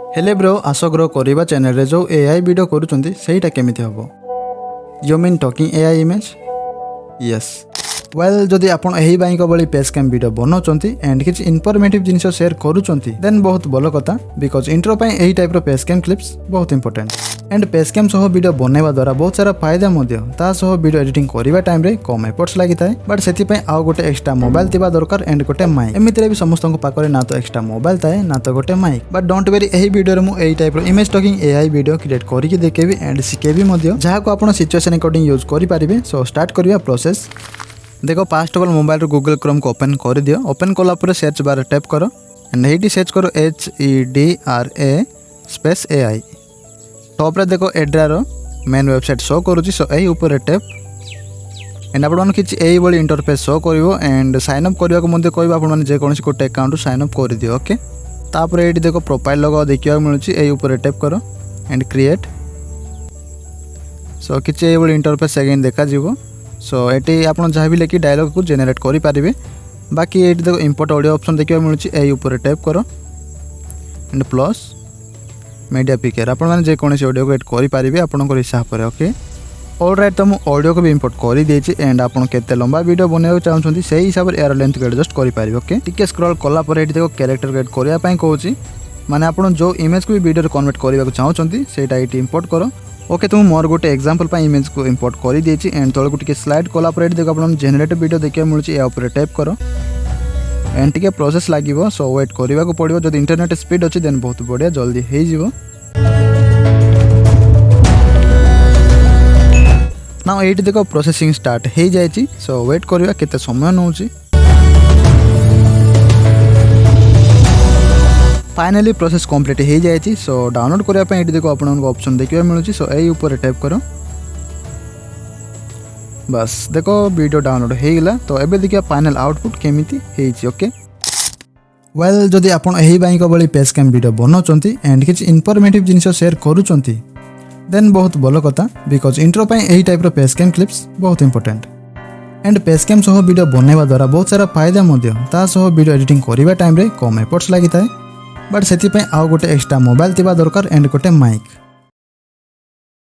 हेले ब्रो आस ग्रो करिबा चैनल रे जो एआई वीडियो करूचंती सेहीटा केमिति हबो you mean talking AI image yes well जदि आपण एही बाई को बली पेज कैम वीडियो बनाउचंती एंड किछ इनफॉर्मेटिव जिनिस शेयर करूचंती देन बहुत भलो कथा बिकॉज इंट्रो पई एही टाइप रो पेज कैम क्लिप्स बहुत इंपोर्टेंट एंड पेज कैम सह वीडियो बनेवा द्वारा बहुत सारा फायदा मध्य ता सह वीडियो एडिटिंग करिवा टाइम रे कम एफर्ट्स लागि थाए बट सेति पई आउ गोटे एक्स्ट्रा मोबाइल तिबा दरकार एंड गोटे माइक एमितिरे भी समस्त को पाकरे ना तो एक्स्ट्रा मोबाइल थाए ना तो गोटे माइक बट डोंट वेरी एही वीडियो रे मु एही टाइप रो image talking AI video create करिकि देखेबी एंड सिखेबी मध्य जहा को आपण सिचुएशन अकॉर्डिंग यूज करि पारिबे सो स्टार्ट करिया प्रोसेस देखो फास्ट ऑफ ऑल मोबाइल रो गूगल क्रोम को ओपन कर दियो ओपन कला पर सर्च बार टैप करो एंड एटी सर्च करो HEDRA स्पेस AI टॉप रे देखो एड्रा रो मेन वेबसाइट शो करूची सो एही ऊपर टैप एंड आपण मन किछ एही बली इंटरफेस शो करिवो एंड साइन अप करिया को मध्ये कहबा आपण मन जे कोनसी कोटे अकाउंट साइन अप कर दियो ओके तापर एटी देखो प्रोफाइल लोगो देखिया मिलुची एही ऊपर टैप करो एंड क्रिएट सो किछ एही बली इंटरफेस अगेन देखा जीवो सो ये आप जहाँ भी लेकिन डायलॉग को जेनेरेट करि पारिबे बाकी ये देखो इंपोर्ट ऑडियो ऑप्शन देखिए मिलूँ यही ऊपर टैप करो एंड प्लस मीडिया पिकर आपण मैंने जेकोसी ऑडियो को एड करि पारिबे आपन हिसाब पर ओके ऑलराइट तो मुझे ऑडियो को भी इंपोर्ट कर देछि एंड आपन केते लंबा वीडियो बनाइबा चाहछंती सेही हिसाब रे एयर लेंथ को एडजस्ट करि पारिबे ओके टिके स्क्रॉल कला पर एठी देखो कैरेक्टर को एड करिया पई कहूची माने आपन जो इमेज को भी वीडियो रे कन्वर्ट करबा चाहछंती सेटा एठी इंपोर्ट करो ओके तुम मोर गोटे एग्जांपल पर इमेज को इंपोर्ट कर देछि एंड तळ को टिके स्लाइड कोला पर देखो आपन जनरेट वीडियो देखिया मिलुछि या ऊपर टैप करो एंड टिके प्रोसेस लागिवो सो वेट करबा को पड़िवो जदि इंटरनेट स्पीड अछि देन बहुत बढ़िया जल्दी हे जिवो नाउ एठी देखो प्रोसेसिंग स्टार्ट हे जायछि सो वेट करबा केते समय नउछि फाइनली प्रोसेस कंप्लीट हो जाए सो डाउनलोड करने ये देखो आपन ऑप्शन देखा मिलूँ सो यही ऊपर टैप करो बस देखो वीडियो डाउनलोड हो गला तो एबे देखिए फाइनल आउटपुट केमिति हेछि ओके वेल जदि आपन एही बाई को बली पेज कैम वीडियो बनाउचंती एंड किछ इनफॉर्मेटिव जिनिस शेयर करूचंती देन बहुत भलो कथा बिकॉज इंट्रो पई एही टाइप रो पेज कैम क्लिप्स बहुत इंपोर्टेंट एंड पेज कैम सह वीडियो बनेवा द्वारा बहुत सारा फायदा मध्य ता सह वीडियो एडिटिंग करिवा टाइम रे कम एफर्ट्स लागि थाए बट सेति पई आउ गोटे एक्स्ट्रा मोबाइल तिबा दरकार एंड गोटे माइक